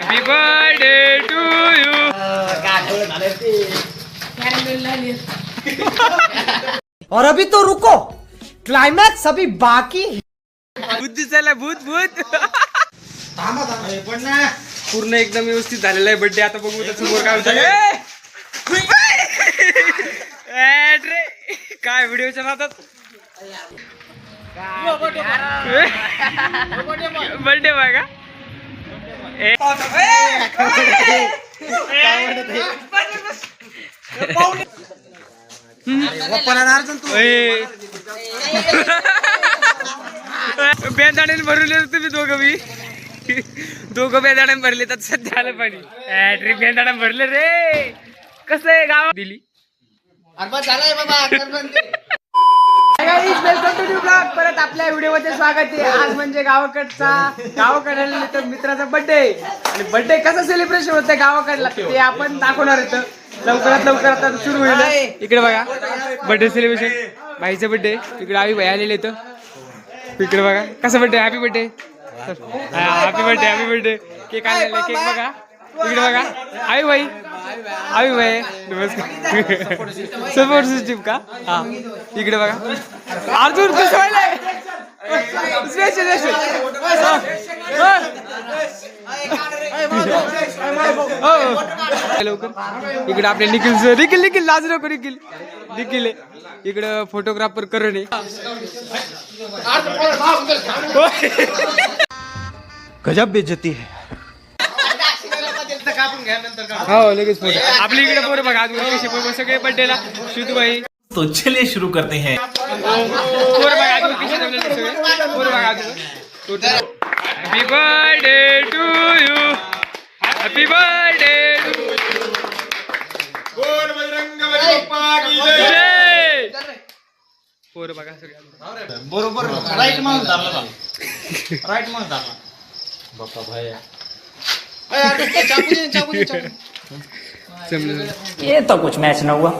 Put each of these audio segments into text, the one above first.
Happy birthday to you. और अभी तो रुको, क्लाइमैक्स अभी बाकी. बुद्धी चला भूत भूत. पूर्ण एकदम व्यवस्थित झालेला आहे बर्थडे. आता बघू समोर काय होतं. काय व्हिडिओच्या नादात बर्थडे बघा. बेदाण्याने भरले तुम्ही दोघं बेदाण्याने भरले तर सध्या आलं पाणी. बेदाणा भरले रे. कसं आहे गावात दिली. परत आपल्या व्हिडिओमध्ये स्वागत आहे. आज म्हणजे गावाकडे मित्राचा बर्थडे. आणि बर्थडे कसं सेलिब्रेशन होतं गावाकडला ते आपण दाखवणार होतं. लवकर आता सुरू होईल. इकडे बघा बर्थडे सेलिब्रेशन भाईचा बर्थडे. इकडे आम्ही भाई आलेले इथं. इकडे बघा कसं birthday. Happy birthday. Happy birthday. Cake आणलेला केक बघा. इकडे बघा आई भाई नमस्कार. सपोर्ट सिस्टीम का. हा इकडे बघा अर्जुन कसं व्हायलाय. लवकर इकडे आपले निखिल लाज नको. निखिल इकडं फोटोग्राफर करण. गजब बेइज्जती है. हो लगेच फोटो. आपल्या इकडे पोरं बघा सगळे बर्थडेला शुद्धबाई. तो चलिए शुरू करते हैं. पोरं बघा पोरं बघा. Happy birthday to you. Happy birthday पोरं बघा सगळे बरोबर राईट माणूस धरला. बाप्पा भाई ये तो कुछ मैच न हुआ.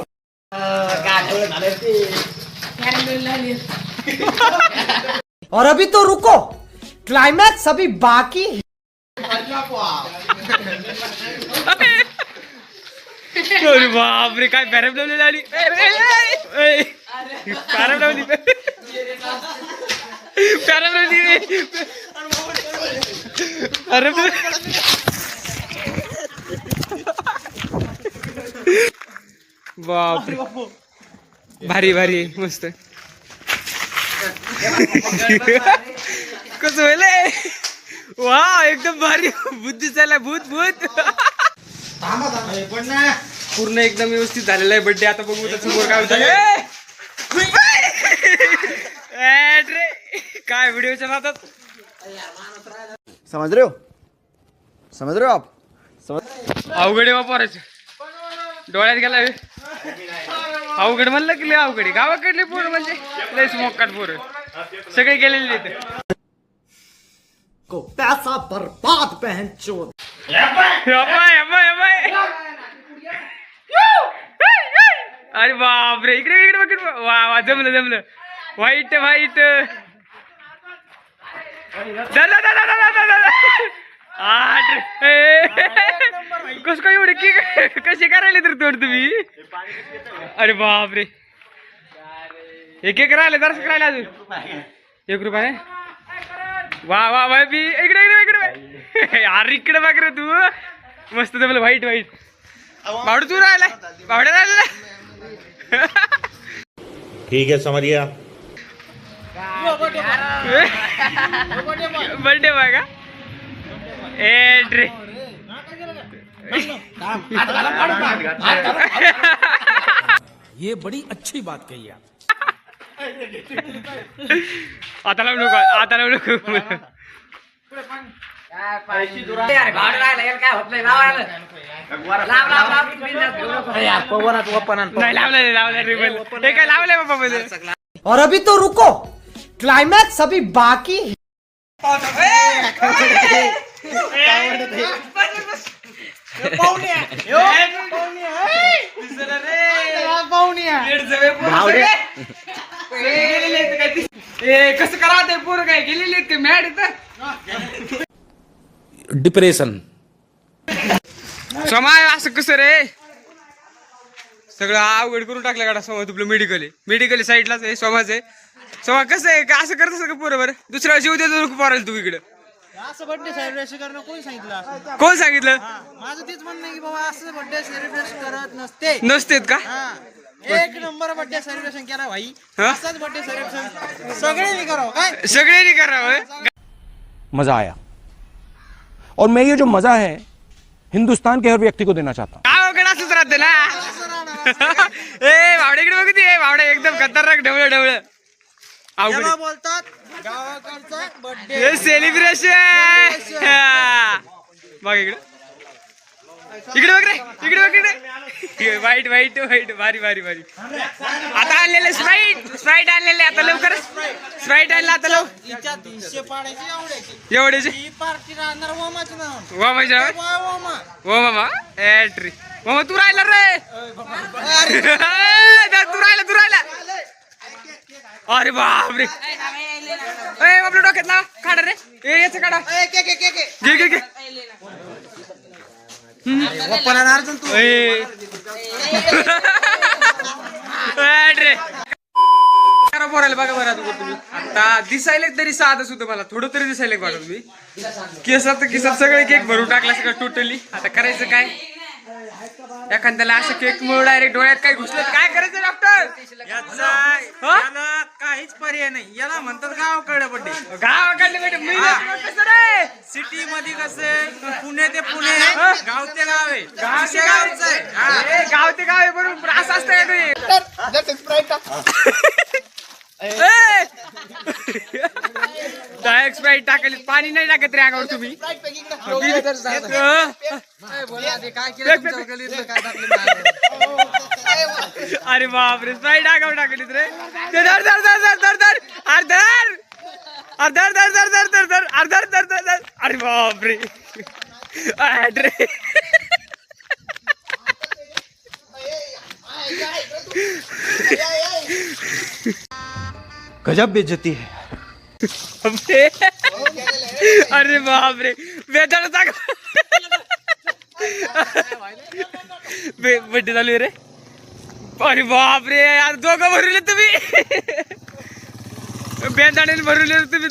और अभी तो रुको, क्लाइमैक्स अभी बाकी. अरे बापरे काय पॅरम लावलेली आली. पॅरम लावली. अरे बाप भारी मस्त. कसं व्हायलंय. वा एकदम भारी. बुद्धी चालला भूत पूर्ण एकदम व्यवस्थित झालेला आहे बर्थडे. आता बघू समोर काय होतं. काय व्हिडिओच्या नादात. समझ रहे हो आप. अवघड आहे वापरायचं. डोळ्यात गेला अवघड म्हणलं की लय अवघड. गावाकडले पोरं म्हणजे लय मोकाट पोरं सगळे गेलेले को पैसा बर्बाद पहन चोर. अरे बापरे. इकडे वा जमलं. वाईट कस काय एवढे की कसे करायले तर तोड तुम्ही. अरे बापरे. एक राहिले दर्शक राहिले अजून. ₹1. वा भाई बी इकडे अरे इकडे बघ रे तू. मस्त जमलं. वाईट भावडू तू राहिला. भावड्या राहिला. ठीक है समझिए आप. बर्थडे बघा. एंट्री ये बड़ी अच्छी बात कही आप. आता लावू नको. लावले काय लावलंय बाबा मध्ये. और अभी तो रुको, क्लाइमैक्स अभी बाकी. कसं करा ते पोरं काय गेलेले ते मॅड. डिप्रेशन समाय असं कसं रे सगळं अवघड करून टाकलं गाडा सोमा तुपलं मेडिकल साईडलाच आहे सोमाच आहे सोमा कसं आहे का असं करत सगळं बरोबर दुसऱ्या जीव देतो पोरायला तू इकडं असं बर्थडे सेलिब्रेशन करणं कोणी सांगितलं कोण सांगितलं माझं तेच म्हणणं आहे की बाबा असं बर्थडे सेलिब्रेशन करत नसते नसतेत का एक नंबर बर्थडे सेलिब्रेशन केला भाई हा? असंच बर्थडे सेलिब्रेशन सगळ्यांनी करावं काय सगळ्यांनी करावं मजा आया और मैं ये जो मजा है हिंदुस्तान के हर व्यक्ति को देना चाहता हूं गावाकडे असंच राहते ना ए भावडे इकडे बघ ते भावडे एकदम खतरनाक ढवळ अवघड त्याला बोलतात गावाकडचा बर्थडे हे सेलिब्रेशन बघ इकडे बघ रे इकडे बघ इकडे वाईट भारी आता आणलेले स्प्राईट आणलेले आता लवकर स्प्राईट आणला आता लवकर हिच्या 300 पाण्याची एवढ्याची एवढेचे ही पार्टी राहणार ओमाचं नाव वा माझ्या ओमा हो मामा एट्री मामा तू राहिला रे तू राहिला अरे बापरे ए आपल्या डोक्यात ना काढा रे ए याचं काढा घे रे पोरायला बघा बरं तुम्ही आता दिसायला तरी साधच होतं मला थोडं तरी दिसायला बघा तुम्ही केसात सगळे केक भरून टाकला सगळं टोटली आता करायचं काय एखाद्याला असं केक मुळे डायरेक्ट डोळ्यात काय घुसलं काय करायचं डॉक्टर याला काहीच पर्याय नाही याला म्हणतात गावाकडे बर्थडे गावाकडले मी कसं रे सिटी मध्ये कसं पुणे ते पुणे गाव ते गाव आहे गाव ते गाव आहे बरोबर असं असतंय डायरेक्ट स्प्राईट टाकली पाणी नाही टाकत रे अंगावर तुम्ही अरे बापरे स्प्राईट अंगावर टाकलीत रे धर अरे बापरे गजब बेइज्जती है अरे बापरे वेदांचा बड्डे चालू आहे रे अरे बापरे यार दोघं भरले तुम्ही बेदाण्याने भरले तुम्ही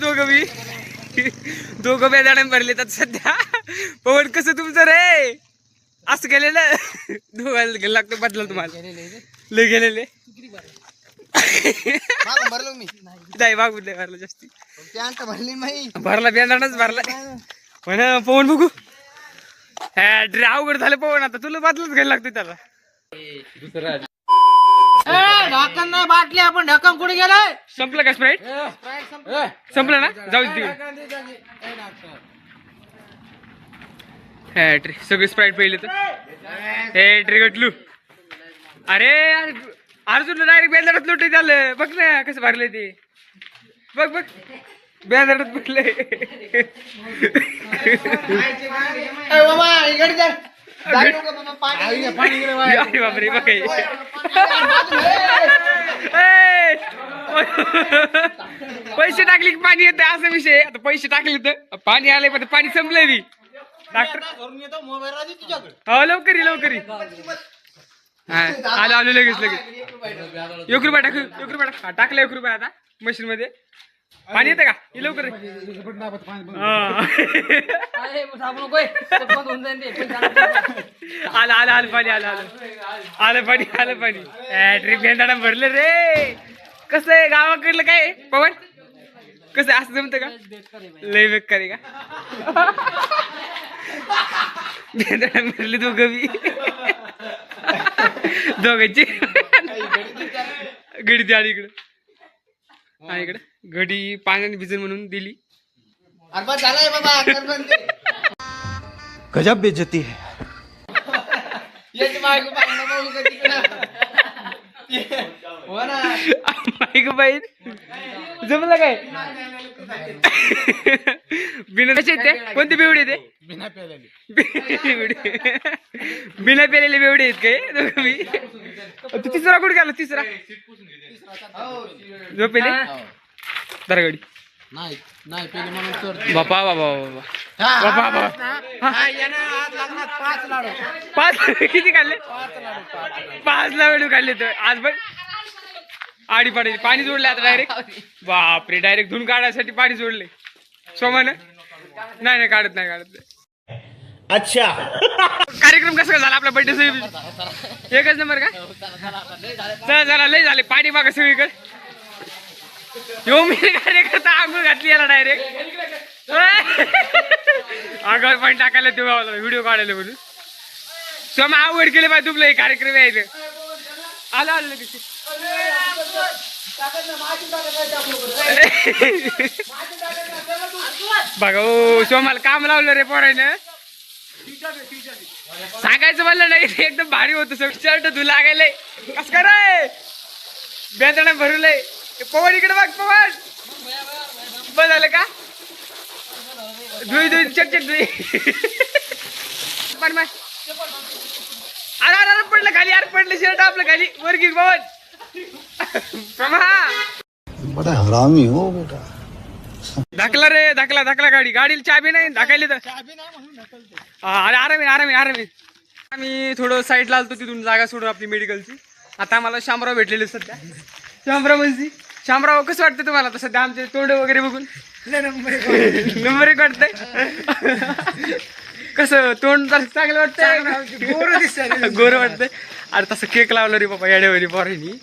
दोघं बेदाण्याने भरले तर सध्या पवन कसं तुमचं रे असं गेलेलं दोघांना गेलं लागतं बदला तुम्हाला लय गेलेले भरलो मी नाही बागू लय भरला जास्ती पॅन्ट भरली नाही भरला बेदाणाच भरला पण पवन बघू अवघड झालं पवन आता तुला बदलच घ्यायला लागतं त्याला ढाकण नाही बाटली आपण ढाकण कुठे गेलाय संपलं का स्प्राईट संपलं ना जाऊ दे सगळे स्प्राईट पहिले तर गटलू अरे अर्जुनला डायरेक्ट बेंदारात लोटे झालं बघ ना कसं भरलंय ते बघ बेंदारात बघले बापरे बघ पैसे टाकले की पाणी येते असा विषय आता पैसे टाकले तर पाणी आले पण पाणी संपलंय मी डॉक्टर हो लवकर आलो लगेच 1 रुपया टाकलं 1 रुपया आता मशीन मध्ये पाणी येते का हे लवकर आलं पाणी ट्रिप घेताना भरलं रे कसं आहे गावाकडलं काय पवन कसं असं जमतं का लय बेकार आहे का भरले दोघांची घडी ती आली इकडं घडी पाण्याने भिजून म्हणून दिली गजब बेइज्जती है बाई जमलं काय बिना येते कोणती बेवडी येते बिना पेलेले बेवडे आहेत काय तिसरा कुठे गेला तिसरा झोपेले दरगडी नाही नाही पेली म्हणून चढ बापा बाबा बाबा बाबा पाच किती काढले 5 लाडू काढले तर आज बघ आडी पाडी पाणी जोडले आता डायरेक्ट बापरे डायरेक्ट धुवून काढायसाठी पाणी जोडले सोमान नाही काढत नाही अच्छा कार्यक्रम कसा झाला आपला बर्थडे सेलिब्रेशन एकच नंबर का चला लय झाले पाणी बघा सगळीकडे यो मी कार्यकर्ता आंघोळ घातली याला डायरेक्ट आंघोळ पण टाकायला ते व्हिडिओ काढायला म्हणून सोमा आवड केले पाहिजे तुपलं हे कार्यक्रम यायचं आलं लगेच बघा ओ सोमाला काम लावलं रे पोरानं सांगायचं म्हणलं नाही एकदम भारी होतं सगळं शर्ट धुला लागायलंय कस काय बेदना भरलंय पवन इकडे बघ पवन बस झालं का धुई चक धुई पण अरे पडलं खाली यार पडलं शर्ट आपलं खाली वर गिर पवन बड़ा हरामी हो बेटा धाकला रे धाकला गाडीला चाबी नाही धाकायली तर अरे आरामी आम्ही थोडं साईडला आलतो तिथून जागा सोडून आपली मेडिकलची आता आम्हाला शामराव भेटलेले सध्या शामराव कसं वाटतं तुम्हाला आता सध्या आमचे तोंड वगैरे बघून नंबर 1 वाटतंय कसं तोंड चांगलं वाटतंय गोर वाटतंय अरे तसं केक लावलं रे बाबा येड्यावरी पोरांनी